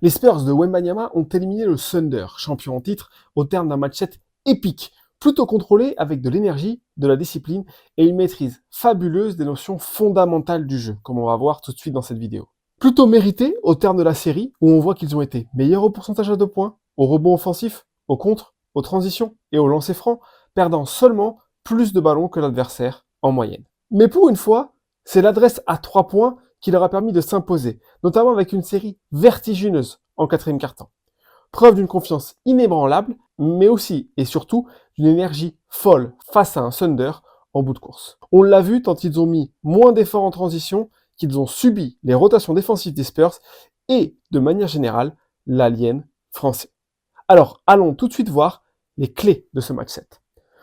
Les Spurs de Wembanyama ont éliminé le Thunder, champion en titre, au terme d'un match 7 épique, plutôt contrôlé avec de l'énergie, de la discipline et une maîtrise fabuleuse des notions fondamentales du jeu, comme on va voir tout de suite dans cette vidéo. Plutôt mérité au terme de la série, où on voit qu'ils ont été meilleurs au pourcentage à 2 points, au rebond offensif, au contre, aux transitions et au lancer franc, perdant seulement plus de ballons que l'adversaire en moyenne. Mais pour une fois, c'est l'adresse à 3 points qui leur a permis de s'imposer, notamment avec une série vertigineuse en quatrième quart-temps. Preuve d'une confiance inébranlable, mais aussi et surtout d'une énergie folle face à un Thunder en bout de course. On l'a vu tant ils ont mis moins d'efforts en transition, qu'ils ont subi les rotations défensives des Spurs et, de manière générale, l'alien français. Alors, allons tout de suite voir les clés de ce match 7.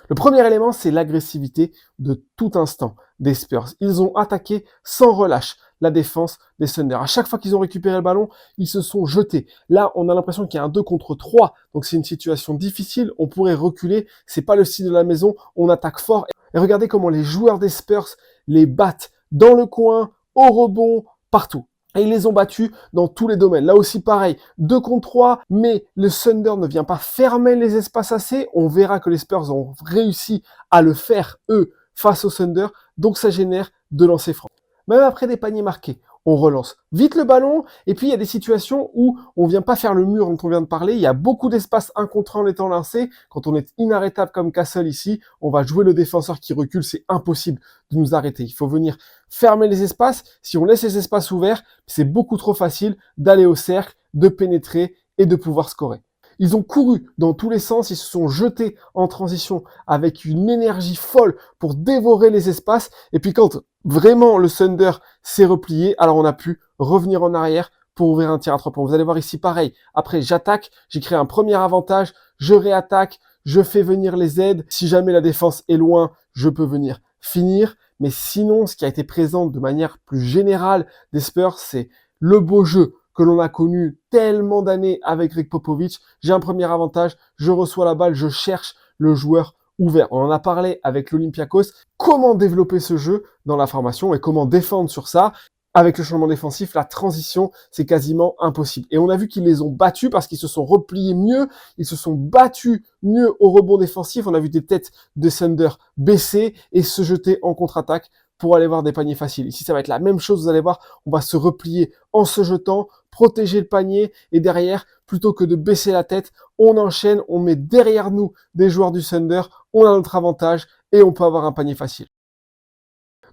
Le premier élément, c'est l'agressivité de tout instant des Spurs. Ils ont attaqué sans relâche la défense des Thunder. À chaque fois qu'ils ont récupéré le ballon, ils se sont jetés. Là, on a l'impression qu'il y a un 2 contre 3, donc c'est une situation difficile. On pourrait reculer, c'est pas le style de la maison, on attaque fort. Et regardez comment les joueurs des Spurs les battent dans le coin, au rebond, partout. Et ils les ont battus dans tous les domaines. Là aussi, pareil, 2 contre 3, mais le Thunder ne vient pas fermer les espaces assez. On verra que les Spurs ont réussi à le faire, eux, face au Thunder. Donc, ça génère de lancers francs. Même après des paniers marqués, on relance vite le ballon. Et puis, il y a des situations où on vient pas faire le mur dont on vient de parler. Il y a beaucoup d'espace 1 contre 1 en étant lancé. Quand on est inarrêtable comme Castle ici, on va jouer le défenseur qui recule. C'est impossible de nous arrêter. Il faut venir fermer les espaces. Si on laisse les espaces ouverts, c'est beaucoup trop facile d'aller au cercle, de pénétrer et de pouvoir scorer. Ils ont couru dans tous les sens, ils se sont jetés en transition avec une énergie folle pour dévorer les espaces. Et puis quand vraiment le Thunder s'est replié, alors on a pu revenir en arrière pour ouvrir un tir à 3 points. Vous allez voir ici pareil. Après, j'attaque, j'ai créé un premier avantage, je réattaque, je fais venir les aides. Si jamais la défense est loin, je peux venir finir. Mais sinon, ce qui a été présent de manière plus générale des Spurs, c'est le beau jeu que l'on a connu tellement d'années avec Greg Popovich. J'ai un premier avantage, je reçois la balle, je cherche le joueur ouvert. On en a parlé avec l'Olympiakos. Comment développer ce jeu dans la formation et comment défendre sur ça. Avec le changement défensif, la transition, c'est quasiment impossible. Et on a vu qu'ils les ont battus parce qu'ils se sont repliés mieux, ils se sont battus mieux au rebond défensif. On a vu des têtes de Thunder baisser et se jeter en contre-attaque pour aller voir des paniers faciles. Ici, ça va être la même chose, vous allez voir, on va se replier en se jetant, protéger le panier, et derrière, plutôt que de baisser la tête, on enchaîne, on met derrière nous des joueurs du Thunder, on a notre avantage, et on peut avoir un panier facile.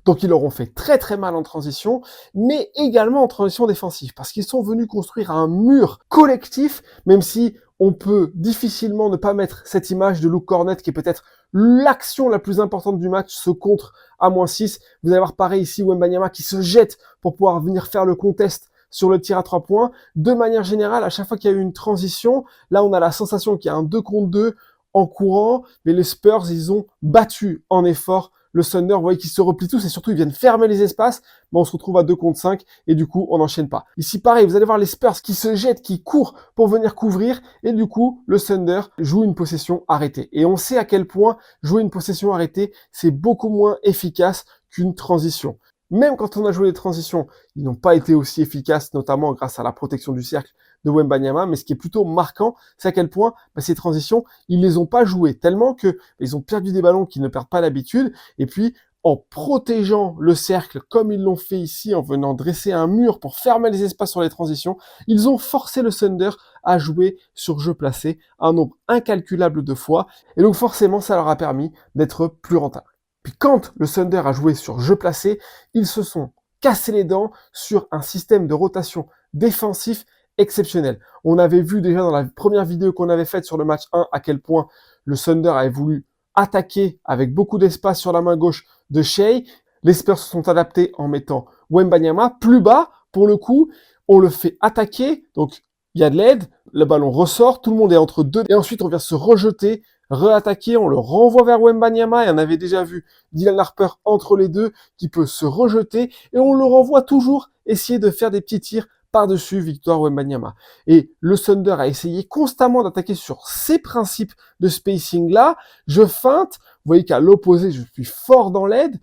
Donc ils leur ont fait très très mal en transition, mais également en transition défensive, parce qu'ils sont venus construire un mur collectif, même si on peut difficilement ne pas mettre cette image de Luke Kornet, qui est peut-être l'action la plus importante du match, ce contre à -6. Vous allez voir pareil ici, Wembanyama qui se jette pour pouvoir venir faire le contest sur le tir à 3 points. De manière générale, à chaque fois qu'il y a eu une transition, là on a la sensation qu'il y a un 2 contre 2 en courant, mais les Spurs, ils ont battu en effort le Thunder. Vous voyez qu'ils se replient tous et surtout ils viennent fermer les espaces, mais on se retrouve à 2 contre 5 et du coup on n'enchaîne pas. Ici pareil, vous allez voir les Spurs qui se jettent, qui courent pour venir couvrir et du coup le Thunder joue une possession arrêtée. Et on sait à quel point jouer une possession arrêtée, c'est beaucoup moins efficace qu'une transition. Même quand on a joué les transitions, ils n'ont pas été aussi efficaces, notamment grâce à la protection du cercle de Wembanyama, mais ce qui est plutôt marquant, c'est à quel point ces transitions, ils les ont pas jouées, tellement que ils ont perdu des ballons qu'ils ne perdent pas d'habitude, et puis en protégeant le cercle, comme ils l'ont fait ici, en venant dresser un mur pour fermer les espaces sur les transitions, ils ont forcé le Thunder à jouer sur jeu placé un nombre incalculable de fois, et donc forcément, ça leur a permis d'être plus rentables. Puis quand le Thunder a joué sur jeu placé, ils se sont cassés les dents sur un système de rotation défensif exceptionnel. On avait vu déjà dans la première vidéo qu'on avait faite sur le match 1 à quel point le Thunder avait voulu attaquer avec beaucoup d'espace sur la main gauche de Shai. Les Spurs se sont adaptés en mettant Wembanyama plus bas. Pour le coup, on le fait attaquer, donc il y a de l'aide, le ballon ressort, tout le monde est entre deux, et ensuite on vient se rejeter, réattaquer, on le renvoie vers Wembanyama, et on avait déjà vu Dylan Harper entre les deux, qui peut se rejeter, et on le renvoie toujours essayer de faire des petits tirs par-dessus Victor Wembanyama. Et le Thunder a essayé constamment d'attaquer sur ces principes de spacing-là. Je feinte, vous voyez qu'à l'opposé, je suis fort dans l'aide,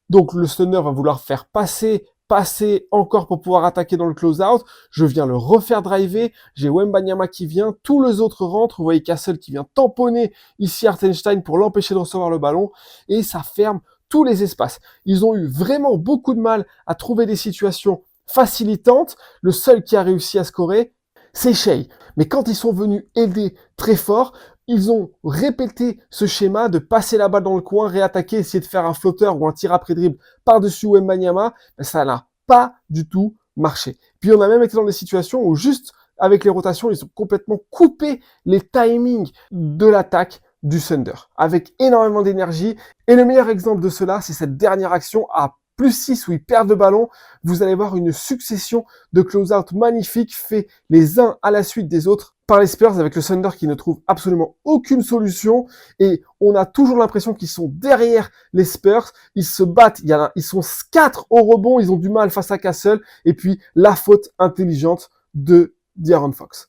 donc le Thunder va vouloir faire passer passer encore pour pouvoir attaquer dans le close-out. Je viens le refaire driver. J'ai Wembanyama qui vient. Tous les autres rentrent. Vous voyez Castle qui vient tamponner ici Hartenstein pour l'empêcher de recevoir le ballon. Et ça ferme tous les espaces. Ils ont eu vraiment beaucoup de mal à trouver des situations facilitantes. Le seul qui a réussi à scorer, c'est Shai. Mais quand ils sont venus aider très fort, ils ont répété ce schéma de passer la balle dans le coin, réattaquer, essayer de faire un flotteur ou un tir après dribble par-dessus Wembanyama. Mais ça n'a pas du tout marché. Puis on a même été dans des situations où juste avec les rotations, ils ont complètement coupé les timings de l'attaque du Thunder, avec énormément d'énergie. Et le meilleur exemple de cela, c'est cette dernière action à +6 où ils perdent le ballon. Vous allez voir une succession de close-out magnifiques faits les uns à la suite des autres par les Spurs avec le Thunder qui ne trouve absolument aucune solution. Et on a toujours l'impression qu'ils sont derrière les Spurs. Ils se battent. Ils sont 4 au rebond. Ils ont du mal face à Castle. Et puis la faute intelligente de De'Aaron Fox.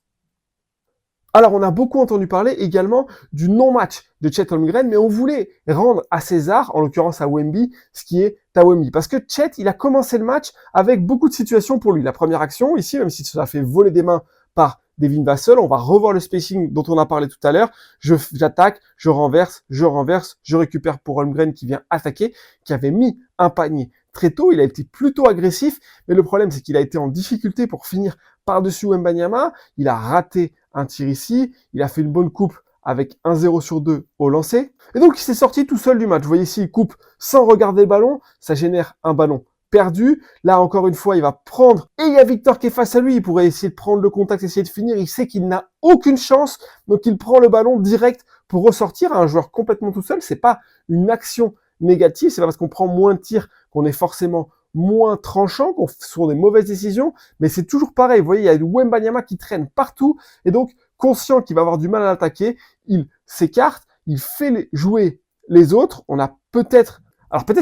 Alors, on a beaucoup entendu parler également du non-match de Chet Holmgren, mais on voulait rendre à César, en l'occurrence à Wemby, ce qui est à Wemby. Parce que Chet, il a commencé le match avec beaucoup de situations pour lui. La première action, ici, même si ça a fait voler des mains par Devin Vassell, on va revoir le spacing dont on a parlé tout à l'heure. J'attaque, je renverse, je récupère pour Holmgren qui vient attaquer, qui avait mis un panier très tôt. Il a été plutôt agressif, mais le problème, c'est qu'il a été en difficulté pour finir par-dessus Wembanyama. Il a raté un tir ici, il a fait une bonne coupe avec 1-0 sur 2 au lancer. Et donc, il s'est sorti tout seul du match. Vous voyez ici, il coupe sans regarder le ballon. Ça génère un ballon perdu. Là, encore une fois, il va prendre. Et il y a Victor qui est face à lui. Il pourrait essayer de prendre le contact, essayer de finir. Il sait qu'il n'a aucune chance. Donc, il prend le ballon direct pour ressortir à un joueur complètement tout seul. C'est pas une action négative. C'est pas parce qu'on prend moins de tirs qu'on est forcément moins tranchant, qu'on fait des mauvaises décisions, mais c'est toujours pareil. Vous voyez, il y a Wembanyama qui traîne partout, et donc, conscient qu'il va avoir du mal à l'attaquer, il s'écarte, il fait jouer les autres. On a peut-être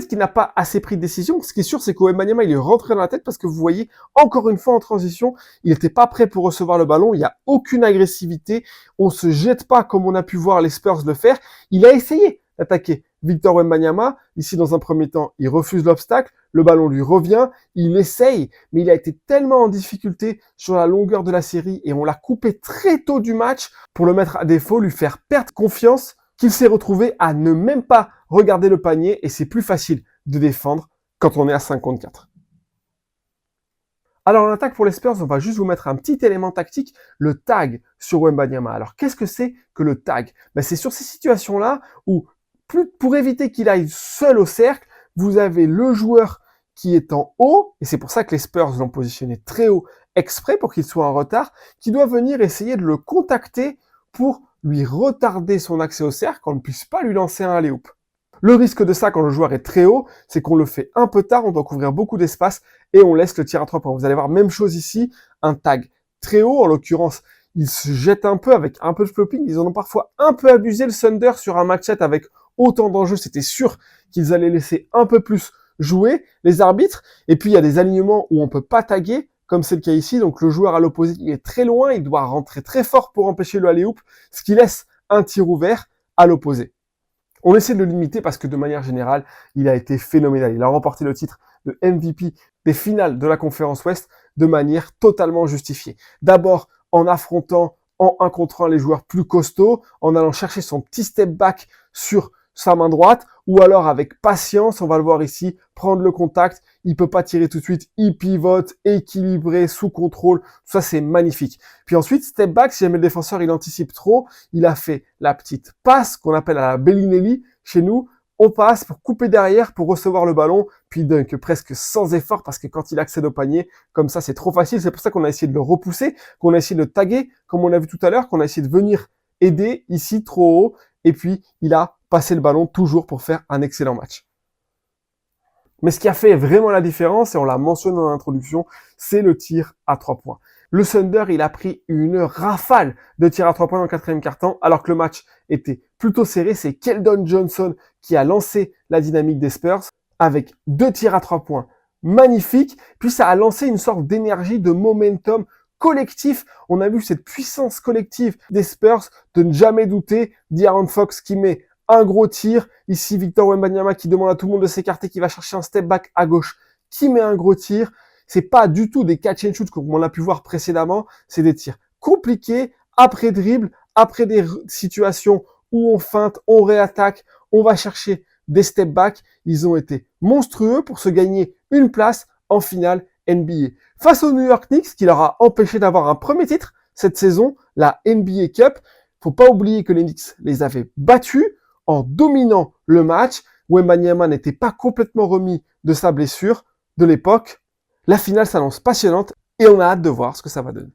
qu'il n'a pas assez pris de décision. Ce qui est sûr, c'est que Wembanyama, il est rentré dans la tête parce que vous voyez, encore une fois en transition, il n'était pas prêt pour recevoir le ballon. Il n'y a aucune agressivité. On se jette pas comme on a pu voir les Spurs le faire. Il a essayé d'attaquer Victor Wembanyama. Ici, dans un premier temps, il refuse l'obstacle. Le ballon lui revient. Il essaye, mais il a été tellement en difficulté sur la longueur de la série et on l'a coupé très tôt du match pour le mettre à défaut, lui faire perdre confiance, qu'il s'est retrouvé à ne même pas regarder le panier et c'est plus facile de défendre quand on est à 54. Alors en attaque pour les Spurs, on va juste vous mettre un petit élément tactique, le tag sur Wembanyama. Alors qu'est-ce que c'est que le tag? C'est sur ces situations-là où, pour éviter qu'il aille seul au cercle, vous avez le joueur qui est en haut, et c'est pour ça que les Spurs l'ont positionné très haut exprès pour qu'il soit en retard, qui doit venir essayer de le contacter pour lui retarder son accès au cercle, qu'on ne puisse pas lui lancer un alley-oop. Le risque de ça quand le joueur est très haut, c'est qu'on le fait un peu tard, on doit couvrir beaucoup d'espace et on laisse le tir à 3 points. Vous allez voir, même chose ici, un tag très haut, en l'occurrence, il se jette un peu avec un peu de flopping. Ils en ont parfois un peu abusé le Thunder sur un match-set avec autant d'enjeux. C'était sûr qu'ils allaient laisser un peu plus jouer les arbitres. Et puis, il y a des alignements où on peut pas taguer, comme c'est le cas ici. Donc, le joueur à l'opposé, il est très loin. Il doit rentrer très fort pour empêcher le alley-oop, ce qui laisse un tir ouvert à l'opposé. On essaie de le limiter parce que de manière générale, il a été phénoménal. Il a remporté le titre de MVP des finales de la conférence Ouest de manière totalement justifiée. D'abord, en affrontant en 1 contre 1 les joueurs plus costauds, en allant chercher son petit step back sur sa main droite, ou alors avec patience, on va le voir ici, prendre le contact, il peut pas tirer tout de suite, il pivote, équilibré, sous contrôle, tout ça c'est magnifique. Puis ensuite, step back, si jamais le défenseur il anticipe trop, il a fait la petite passe qu'on appelle à la Bellinelli chez nous, on passe pour couper derrière, pour recevoir le ballon, puis dunk presque sans effort, parce que quand il accède au panier, comme ça c'est trop facile, c'est pour ça qu'on a essayé de le repousser, qu'on a essayé de le taguer, comme on l'a vu tout à l'heure, qu'on a essayé de venir aider ici trop haut, et puis il a passé le ballon toujours pour faire un excellent match. Mais ce qui a fait vraiment la différence, et on l'a mentionné dans l'introduction, c'est le tir à 3 points. Le Thunder, il a pris une rafale de tirs à 3 points dans le 4e quart-temps, alors que le match était plutôt serré. C'est Keldon Johnson qui a lancé la dynamique des Spurs avec 2 tirs à 3 points magnifiques. Puis ça a lancé une sorte d'énergie, de momentum collectif. On a vu cette puissance collective des Spurs de ne jamais douter. De'Aaron Fox qui met un gros tir. Ici, Victor Wembanyama qui demande à tout le monde de s'écarter, qui va chercher un step back à gauche qui met un gros tir. C'est pas du tout des catch and shoot comme on l'a pu voir précédemment. C'est des tirs compliqués, après dribble, après des situations où on feinte, on réattaque, on va chercher des step back. Ils ont été monstrueux pour se gagner une place en finale NBA. Face aux New York Knicks, qui leur a empêché d'avoir un premier titre cette saison, la NBA Cup. Faut pas oublier que les Knicks les avaient battus en dominant le match. Wembanyama n'était pas complètement remis de sa blessure de l'époque. La finale s'annonce passionnante et on a hâte de voir ce que ça va donner.